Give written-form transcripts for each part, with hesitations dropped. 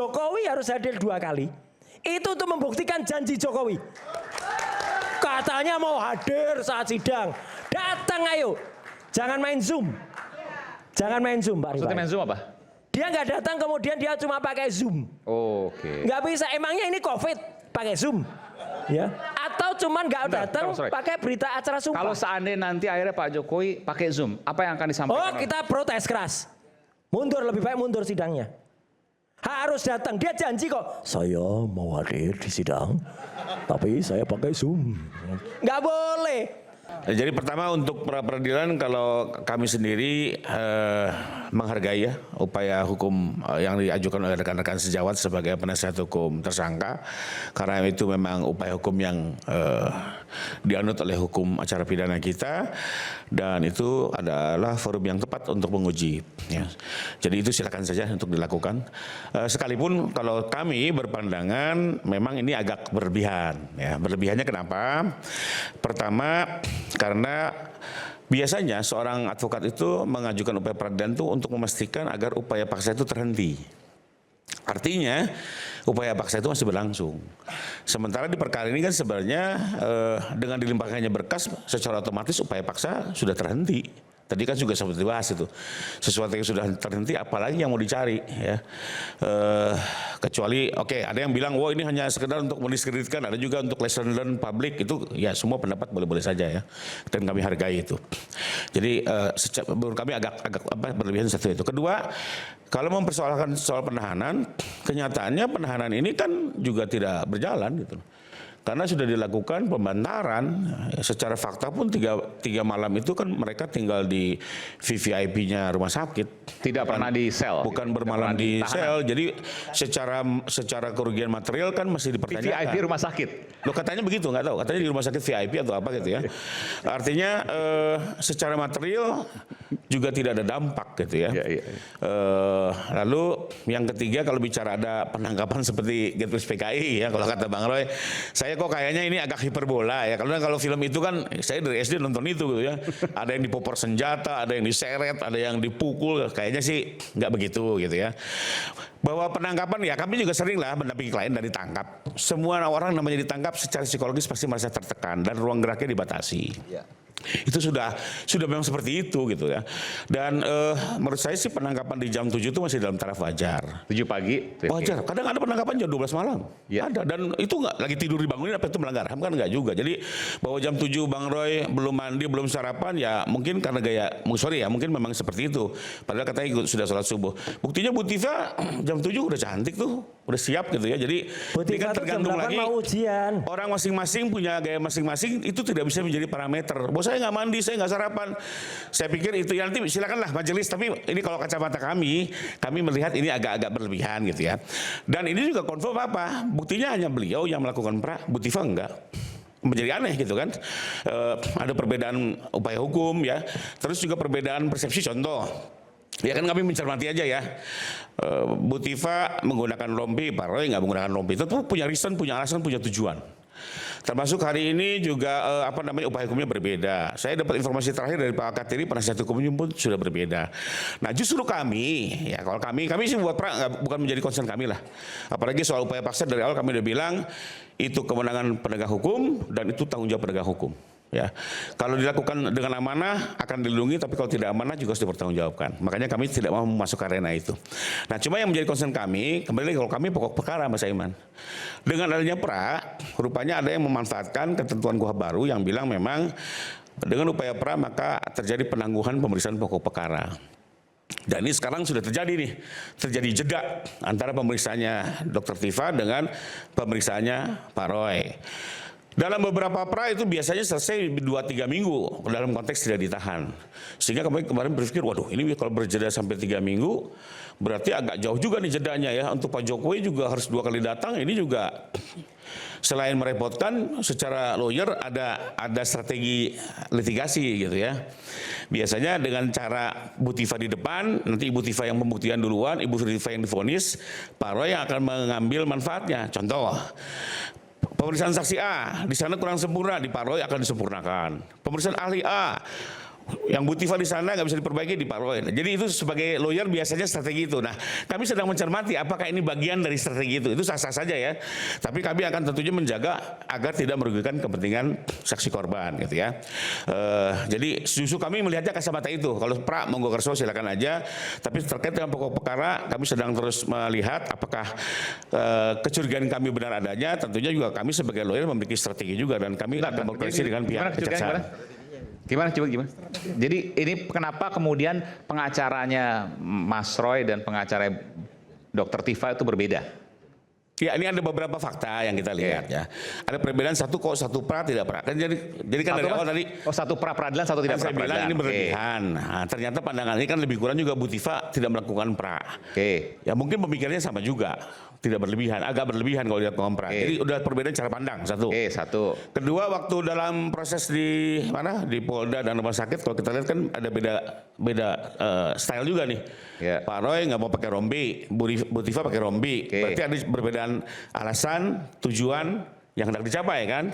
Jokowi harus hadir 2 kali. Itu untuk membuktikan janji Jokowi. Katanya mau hadir saat sidang. Datang ayo. Jangan main Zoom. Jangan main Zoom, Pak Rifai. Maksudnya main Zoom apa? Dia nggak datang kemudian dia cuma pakai Zoom. Oke. Nggak bisa. Emangnya ini COVID pakai Zoom? Ya. Atau cuman nggak datang pakai berita acara sumpah. Kalau seandainya nanti akhirnya Pak Jokowi pakai Zoom, apa yang akan disampaikan? Oh, kita protes keras. Mundur, lebih baik mundur sidangnya. Harus datang, dia janji kok. Saya mau hadir di sidang, tapi saya pakai Zoom. Nggak boleh. Jadi pertama untuk pra peradilan, kalau kami sendiri menghargai ya upaya hukum yang diajukan oleh rekan-rekan sejawat sebagai penasihat hukum tersangka, karena itu memang upaya hukum yang dianut oleh hukum acara pidana kita, dan itu adalah forum yang tepat untuk menguji. Ya. Jadi itu silakan saja untuk dilakukan. Sekalipun kalau kami berpandangan memang ini agak berlebihan. Ya. Berlebihannya kenapa? Pertama, karena biasanya seorang advokat itu mengajukan upaya peradilan itu untuk memastikan agar upaya paksa itu terhenti. Artinya upaya paksa itu masih berlangsung. Sementara di perkara ini kan sebenarnya dengan dilimpahkannya berkas secara otomatis upaya paksa sudah terhenti. Tadi kan juga sempat dibahas itu, sesuatu yang sudah terhenti apalagi yang mau dicari ya. Kecuali oke, ada yang bilang wah ini hanya sekedar untuk mendiskreditkan, ada juga untuk lesson learn publik, itu ya semua pendapat boleh-boleh saja ya, dan kami hargai itu. Jadi menurut kami agak berlebihan satu itu. Kedua, kalau mempersoalkan soal penahanan, kenyataannya penahanan ini kan juga tidak berjalan gitu. Karena sudah dilakukan pembantaran, secara fakta pun tiga malam itu kan mereka tinggal di VVIP-nya rumah sakit. Tidak pernah di sel. Bukan bermalam di sel, jadi secara kerugian material kan masih dipertanyakan. VVIP rumah sakit. Loh katanya begitu, nggak tahu. Katanya di rumah sakit VIP atau apa gitu ya. Artinya secara material juga tidak ada dampak gitu ya. Lalu yang ketiga, kalau bicara ada penangkapan seperti Getpus PKI ya, kalau kata Bang Roy, saya kok kayaknya ini agak hiperbola ya. Kalau film itu kan saya dari SD nonton itu gitu ya. Ada yang dipopor senjata, ada yang diseret, ada yang dipukul. Kayaknya sih nggak begitu gitu ya. Bahwa penangkapan ya kami juga sering lah mendampingi klien dan ditangkap. Semua orang namanya ditangkap secara psikologis pasti merasa tertekan dan ruang geraknya dibatasi. Ya. Itu sudah memang seperti itu gitu ya. Dan menurut saya sih penangkapan di jam 7 itu masih dalam taraf wajar. 7 pagi? Wajar. Kadang ada penangkapan jam 12 malam. Ya. Ada. Dan itu nggak lagi tidur dibangunin apa itu melanggar HAM kan nggak juga. Jadi bahwa jam 7 Bang Roy belum mandi, belum sarapan ya mungkin karena mungkin memang seperti itu. Padahal katanya sudah sholat subuh. Buktinya Bu Tiva jam 7 udah cantik tuh. Udah siap gitu ya. Jadi ini kan tergantung lagi. Ujian. Orang masing-masing punya gaya masing-masing, itu tidak bisa menjadi parameter. Bos saya nggak mandi, saya nggak sarapan. Saya pikir itu ya nanti silakanlah majelis. Tapi ini kalau kacamata kami melihat ini agak-agak berlebihan gitu ya. Dan ini juga confirm apa? Buktinya hanya beliau yang melakukan pra, Bu Tiva enggak. Menjadi aneh gitu kan. Ada perbedaan upaya hukum ya. Terus juga perbedaan persepsi, contoh. Ya kan kami mencermati aja ya. Bu Tiva menggunakan rompi, Pak Roy nggak menggunakan rompi. Itu punya reason, punya alasan, punya tujuan. Termasuk hari ini juga upaya hukumnya berbeda. Saya dapat informasi terakhir dari Pak Katiri, penasihat hukumnya pun sudah berbeda. Nah justru kami, ya kalau kami sih buat bukan menjadi concern kami lah. Apalagi soal upaya paksa dari awal kami udah bilang itu kewenangan penegak hukum dan itu tanggung jawab penegak hukum. Ya, kalau dilakukan dengan amanah akan dilindungi, tapi kalau tidak amanah juga harus dipertanggungjawabkan. Makanya kami tidak mau masuk ke arena itu. Nah, cuma yang menjadi concern kami, kembali kalau kami pokok perkara, Mas Aiman. Dengan adanya pra, rupanya ada yang memanfaatkan ketentuan KUHP baru yang bilang memang dengan upaya pra maka terjadi penangguhan pemeriksaan pokok perkara. Dan ini sekarang sudah terjadi nih, terjadi jeda antara pemeriksaannya Dr. Tiva dengan pemeriksaannya Pak Roy. Dalam beberapa pra itu biasanya selesai 2-3 minggu dalam konteks tidak ditahan. Sehingga kemarin berpikir, waduh ini kalau berjeda sampai 3 minggu berarti agak jauh juga nih jedanya ya. Untuk Pak Jokowi juga harus 2 kali datang, ini juga selain merepotkan secara lawyer ada strategi litigasi gitu ya. Biasanya dengan cara Bu Tiva di depan, nanti Ibu Tiva yang pembuktian duluan, Ibu Tiva yang divonis, Pak Roy yang akan mengambil manfaatnya. Contoh, pemeriksaan saksi A di sana kurang sempurna, di Pak Roy akan disempurnakan. Pemeriksaan ahli A yang Bu Tifa di sana nggak bisa diperbaiki di Pak Roy. Jadi itu sebagai lawyer biasanya strategi itu. Nah, kami sedang mencermati apakah ini bagian dari strategi itu. Itu sah-sah saja ya. Tapi kami akan tentunya menjaga agar tidak merugikan kepentingan saksi korban gitu ya. Jadi justru kami melihatnya kacamata itu. Kalau pra monggo kerso silakan aja. Tapi terkait dengan pokok perkara kami sedang terus melihat apakah kecurigaan kami benar adanya. Tentunya juga kami sebagai lawyer memiliki strategi juga dan kami akan berkoordinasi dengan pihak kejaksaan. Gimana? Jadi ini kenapa kemudian pengacaranya Mas Roy dan pengacara Dr. Tifa itu berbeda? Ya, ini ada beberapa fakta yang kita lihat ya. Ada perbedaan satu pra tidak pra. Kan jadi kan dari awal tadi satu pra peradilan, satu tidak pra saya bilang peradilan. ini berlebihan. Nah, ternyata pandangan ini kan lebih kurang juga Bu Tifa tidak melakukan pra. Oke. Ya mungkin pemikirannya sama juga. Tidak berlebihan, agak berlebihan kalau lihat pra. Jadi udah perbedaan cara pandang satu. Satu. Kedua, waktu dalam proses di mana di Polda dan rumah sakit kalau kita lihat kan ada beda style juga nih. Ya. Pak Roy nggak mau pakai rompi, Bu Tifa pakai rompi. Berarti ada perbedaan alasan, tujuan yang hendak dicapai kan.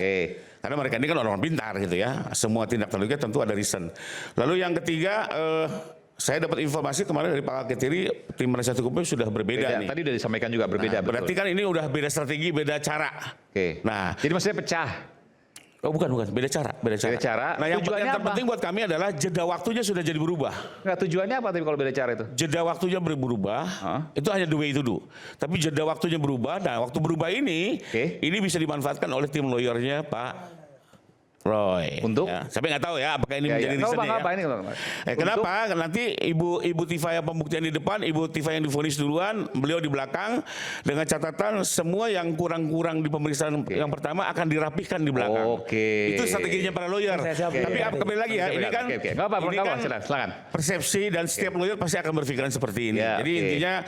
Karena mereka ini kan orang-orang pintar gitu ya. Semua tindak tanduknya tentu ada reason. Lalu yang ketiga, saya dapat informasi kemarin dari Pak Ketiri, tim penasihat hukumnya sudah berbeda nih. Tadi udah disampaikan juga berbeda. Nah, berarti kan ini udah beda strategi, beda cara. Nah, jadi maksudnya pecah. Oh bukan, beda cara. Nah yang terpenting buat kami adalah jeda waktunya sudah jadi berubah. Nggak, tujuannya apa tapi kalau beda cara itu? Jeda waktunya berubah, itu hanya the way to do. Tapi jeda waktunya berubah, nah waktu berubah ini bisa dimanfaatkan oleh tim lawyernya Pak Roy. Untuk? Ya, saya nggak tahu ya apakah ini menjadi reasonnya ya. Kenapa? Nanti Ibu Tifa yang pembuktian di depan, Ibu Tifa yang divonis duluan, beliau di belakang, dengan catatan semua yang kurang-kurang di pemeriksaan yang pertama akan dirapihkan di belakang. Itu strateginya para lawyer. Tapi kembali lagi ya, ini kan silakan. Persepsi dan setiap lawyer pasti akan berpikiran seperti ini. Jadi intinya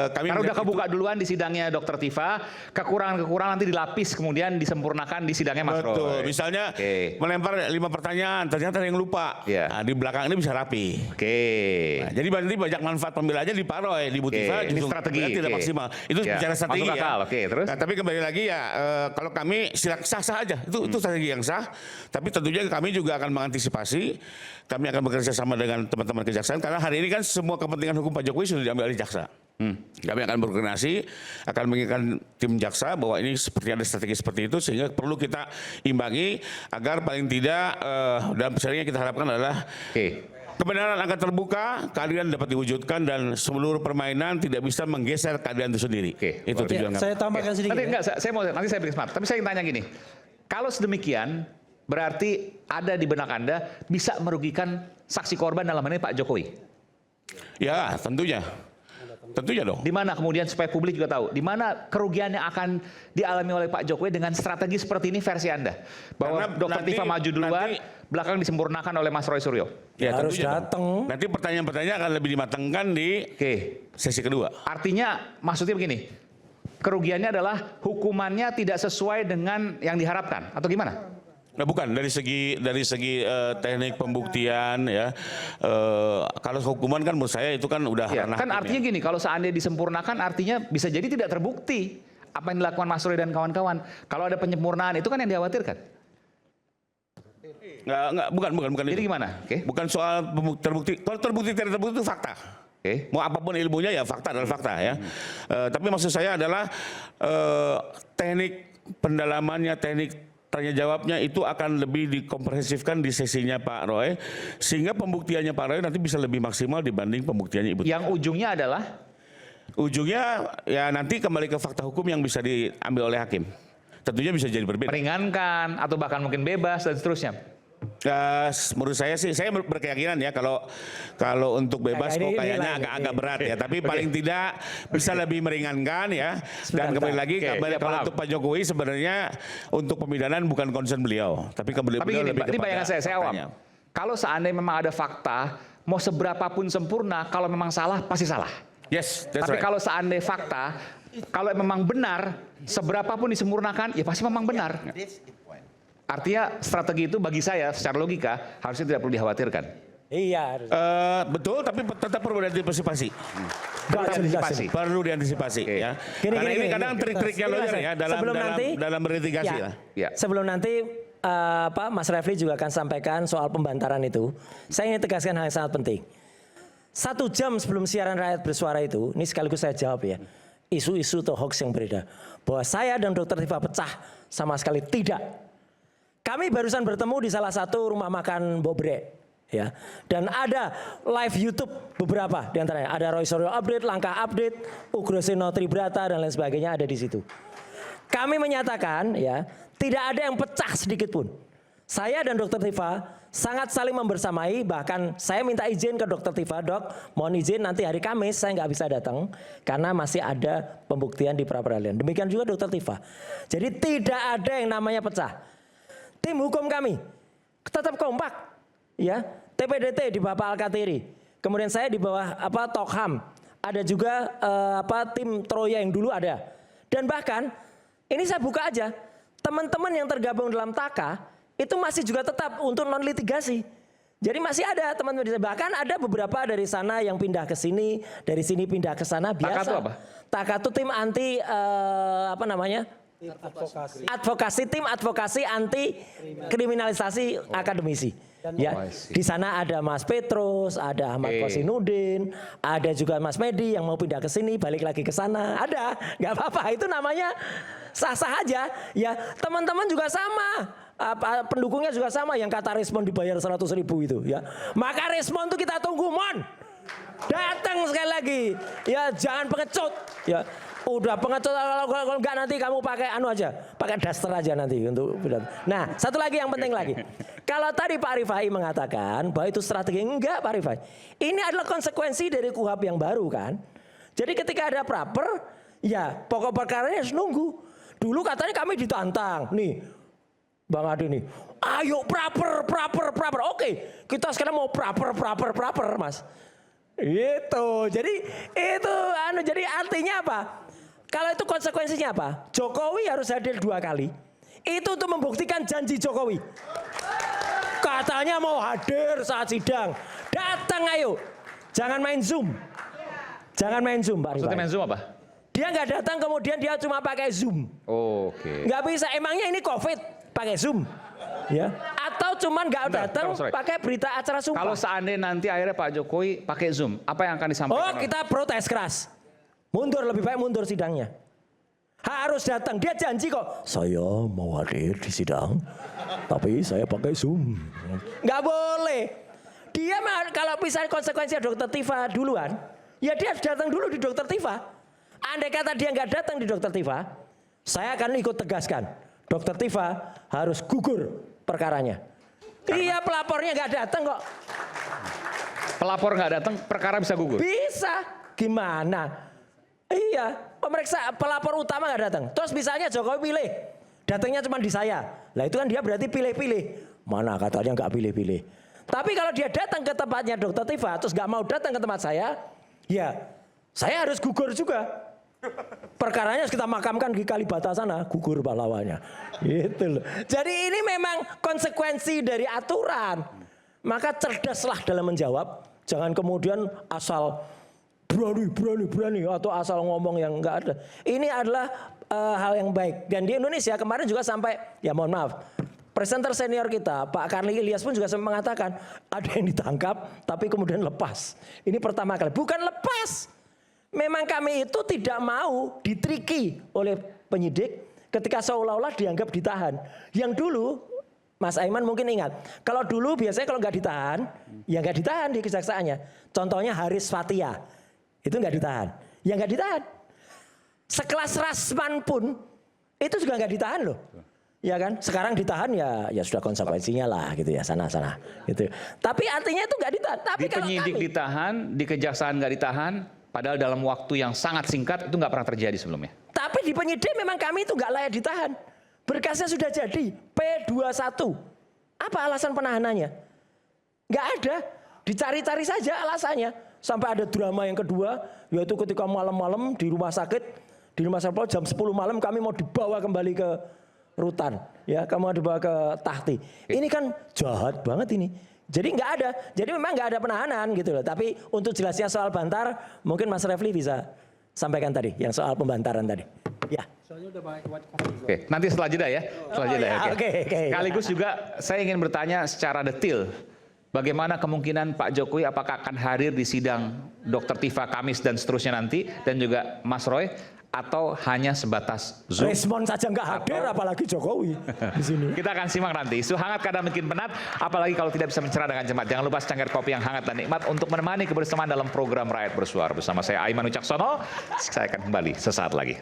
kami karena udah kebuka duluan di sidangnya Dr. Tifa, kekurangan nanti dilapis kemudian disempurnakan di sidangnya Mas Roy. Betul. Misalnya melempar 5 pertanyaan, ternyata ada yang lupa. Nah, di belakang ini bisa rapi. Nah, jadi nanti banyak manfaat pembelaannya di Pak Roy, di Bu Tifa justru strategi tidak maksimal. Itu bicara strategi ya. Terus? Nah, tapi kembali lagi ya, kalau kami sah-sah aja. Itu strategi yang sah. Tapi tentunya kami juga akan mengantisipasi. Kami akan bekerja sama dengan teman-teman kejaksaan karena hari ini kan semua kepentingan hukum Pak Jokowi sudah diambil oleh jaksa. Kami akan berkoordinasi, akan mengingatkan tim jaksa bahwa ini seperti ada strategi seperti itu sehingga perlu kita imbangi agar paling tidak dalam persaingan kita harapkan adalah kebenaran akan terbuka, keadilan dapat diwujudkan dan seluruh permainan tidak bisa menggeser keadilan itu sendiri. Itu tujuan kami. Saya tambahkan sedikit. Nanti saya beri smart. Tapi saya ingin tanya gini, kalau sedemikian berarti ada di benak Anda bisa merugikan saksi korban dalam hal ini Pak Jokowi? Ya, tentunya. Tentunya dong. Di mana kemudian supaya publik juga tahu, di mana kerugian yang akan dialami oleh Pak Jokowi dengan strategi seperti ini versi Anda? Bahwa Dr. Tifa maju duluan, belakang disempurnakan oleh Mas Roy Suryo. Ya, harus datang. Nanti pertanyaan-pertanyaan akan lebih dimatangkan di sesi kedua. Artinya maksudnya begini, kerugiannya adalah hukumannya tidak sesuai dengan yang diharapkan atau gimana? Nah, bukan dari segi teknik pembuktian ya. Kalau hukuman kan menurut saya itu kan udah ranah kan artinya gini, kalau seandainya disempurnakan artinya bisa jadi tidak terbukti apa yang dilakukan Mas Roy dan kawan-kawan. Kalau ada penyempurnaan itu kan yang dikhawatirkan. Bukan jadi itu. Gimana? Bukan soal terbukti. Kalau terbukti tidak terbukti itu fakta. Mau apapun ilmunya ya fakta adalah fakta ya. Tapi maksud saya adalah teknik pendalamannya, teknik tanya jawabnya itu akan lebih dikomprehensifkan di sesinya Pak Roy sehingga pembuktiannya Pak Roy nanti bisa lebih maksimal dibanding pembuktiannya Ibu Tifa. Yang ujungnya adalah? Ujungnya ya nanti kembali ke fakta hukum yang bisa diambil oleh hakim. Tentunya bisa jadi berbeda. Meringankan atau bahkan mungkin bebas dan seterusnya. Menurut saya sih, saya berkeyakinan ya kalau untuk bebas kok kayaknya agak berat ya. Tapi paling tidak bisa lebih meringankan ya. Dan kembali lagi kalau untuk Pak Jokowi sebenarnya untuk pemidanan bukan concern beliau. Tapi beliau gini, lebih ini bayangan saya awam. Kalau seandainya memang ada fakta, mau seberapapun sempurna, kalau memang salah pasti salah. Yes, tapi kalau seandainya fakta, kalau memang benar, seberapapun disempurnakan, ya pasti memang benar. Artinya strategi itu bagi saya secara logika harusnya tidak perlu dikhawatirkan. Iya harus. Betul, tapi tetap perlu diantisipasi. Perlu diantisipasi ya. Karena ini kadang trik-triknya lawyer ya dalam beritigasi lah. Sebelum nanti Mas Refli juga akan sampaikan soal pembantaran itu. Saya ingin tegaskan hal yang sangat penting. 1 jam sebelum siaran Rakyat Bersuara itu, ini sekaligus saya jawab ya, isu-isu atau hoax yang beredar, bahwa saya dan Dr. Tifa pecah, sama sekali tidak. Kami barusan bertemu di salah satu rumah makan Bobrek, ya, dan ada live YouTube beberapa di antaranya. Ada Roy Suryo update, Langkah update, Ugroseno Tribrata dan lain sebagainya ada di situ. Kami menyatakan ya, tidak ada yang pecah sedikit pun. Saya dan Dr. Tifa sangat saling membersamai, bahkan saya minta izin ke Dr. Tifa, Dok, mohon izin nanti hari Kamis saya nggak bisa datang karena masih ada pembuktian di pra-peradilan. Demikian juga Dr. Tifa. Jadi tidak ada yang namanya pecah. Tim hukum kami tetap kompak, ya. TPDT di Bapak Al-Katiri, kemudian saya di bawah Tokham, ada juga tim Troya yang dulu ada, dan bahkan ini saya buka aja, teman-teman yang tergabung dalam TAKA itu masih juga tetap untuk non litigasi. Jadi masih ada teman-teman, bahkan ada beberapa dari sana yang pindah ke sini, dari sini pindah ke sana biasa. TAKA itu apa? TAKA itu tim anti tim advokasi anti kriminalisasi akademisi. Ya, di sana ada Mas Petrus, ada Ahmad Kosinudin, ada juga Mas Medi yang mau pindah ke sini, balik lagi ke sana. Ada, nggak apa-apa. Itu namanya sah-sah aja. Ya, teman-teman juga sama. Pendukungnya juga sama, yang kata respon dibayar 100.000 itu. Ya, maka respon itu kita tunggu, mon. Datang sekali lagi. Ya, jangan pengecut. Ya. Udah pengecut, kalau enggak nanti kamu pakai pakai daster aja nanti untuk. Nah, satu lagi yang penting lagi. Kalau tadi Pak Rifai mengatakan bahwa itu strategi, enggak Pak Rifai. Ini adalah konsekuensi dari KUHP yang baru kan. Jadi ketika ada praper, ya pokok perkaranya harus nunggu. Dulu katanya kami ditantang, nih Bang Adi nih, ayo praper. Oke, kita sekarang mau praper Mas. Itu, jadi jadi artinya apa? Kalau itu konsekuensinya apa? Jokowi harus hadir 2 kali. Itu untuk membuktikan janji Jokowi. Katanya mau hadir saat sidang. Datang ayo. Jangan main Zoom. Jangan main Zoom, Pak Rifai. Maksudnya main Zoom apa? Dia nggak datang kemudian dia cuma pakai Zoom. Oh, oke. Nggak bisa. Emangnya ini COVID pakai Zoom? Ya. Atau cuman nggak datang pakai berita acara sumpah. Kalau seandainya nanti akhirnya Pak Jokowi pakai Zoom, apa yang akan disampaikan? Oh, kita protes keras. Mundur, lebih baik mundur sidangnya. Harus datang. Dia janji kok, saya mau hadir di sidang, tapi saya pakai Zoom. Nggak boleh. Dia kalau misalnya konsekuensinya Dr. Tifa duluan, ya dia harus datang dulu di Dr. Tifa. Andai kata dia nggak datang di Dr. Tifa, saya akan ikut tegaskan. Dr. Tifa harus gugur perkaranya. Iya, pelapornya nggak datang kok. Pelapor nggak datang, perkara bisa gugur? Bisa. Gimana? Iya, pemeriksa pelapor utama nggak datang. Terus misalnya Jokowi pilih, datangnya cuma di saya. Lah itu kan dia berarti pilih-pilih. Mana katanya nggak pilih-pilih. Tapi kalau dia datang ke tempatnya Dr. Tifa, terus nggak mau datang ke tempat saya, ya saya harus gugur juga. Perkaranya kita makamkan di Kalibata sana, gugur pahlawannya. Gitu loh. Jadi ini memang konsekuensi dari aturan. Maka cerdaslah dalam menjawab. Jangan kemudian asal berani atau asal ngomong yang enggak ada. Ini adalah hal yang baik. Dan di Indonesia kemarin juga sampai, ya mohon maaf, presenter senior kita Pak Karli Ilyas pun juga sempat mengatakan ada yang ditangkap tapi kemudian lepas. Ini pertama kali. Bukan lepas. Memang kami itu tidak mau ditriki oleh penyidik ketika seolah-olah dianggap ditahan. Yang dulu Mas Aiman mungkin ingat, kalau dulu biasanya kalau nggak ditahan, ya nggak ditahan di kejaksaannya. Contohnya Haris Fathia. Itu nggak ditahan, ya nggak ditahan. Sekelas Rasman pun itu juga nggak ditahan loh, ya kan? Sekarang ditahan ya sudah konsekuensinya lah gitu ya sana gitu. Tapi artinya itu nggak ditahan. Tapi di penyidik ditahan, di kejaksaan nggak ditahan, padahal dalam waktu yang sangat singkat itu nggak pernah terjadi sebelumnya. Tapi di penyidik memang kami itu nggak layak ditahan. Berkasnya sudah jadi P21. Apa alasan penahanannya? Nggak ada. Dicari-cari saja alasannya. Sampai ada drama yang kedua, yaitu ketika malam-malam di rumah sakit jam 10 malam kami mau dibawa kembali ke rutan, ya, kamu mau dibawa ke Tahti. Ini kan jahat banget ini. Jadi nggak ada, jadi memang nggak ada penahanan gitu loh. Tapi untuk jelasnya soal bantar, mungkin Mas Refli bisa sampaikan tadi, yang soal pembantaran tadi. Ya. Oke, nanti setelah jeda ya. Setelah jeda, ya, oke. Sekaligus juga saya ingin bertanya secara detail. Bagaimana kemungkinan Pak Jokowi apakah akan hadir di sidang Dr. Tifa Kamis dan seterusnya nanti, dan juga Mas Roy, atau hanya sebatas Zoom? Respon saja nggak hadir, apalagi Jokowi di sini. Kita akan simak nanti. Isu hangat kadang makin penat, apalagi kalau tidak bisa mencerah dengan cepat. Jangan lupa secangkir kopi yang hangat dan nikmat untuk menemani kebersamaan dalam program Rakyat Bersuara. Bersama saya Aiman Wicaksono, saya akan kembali sesaat lagi.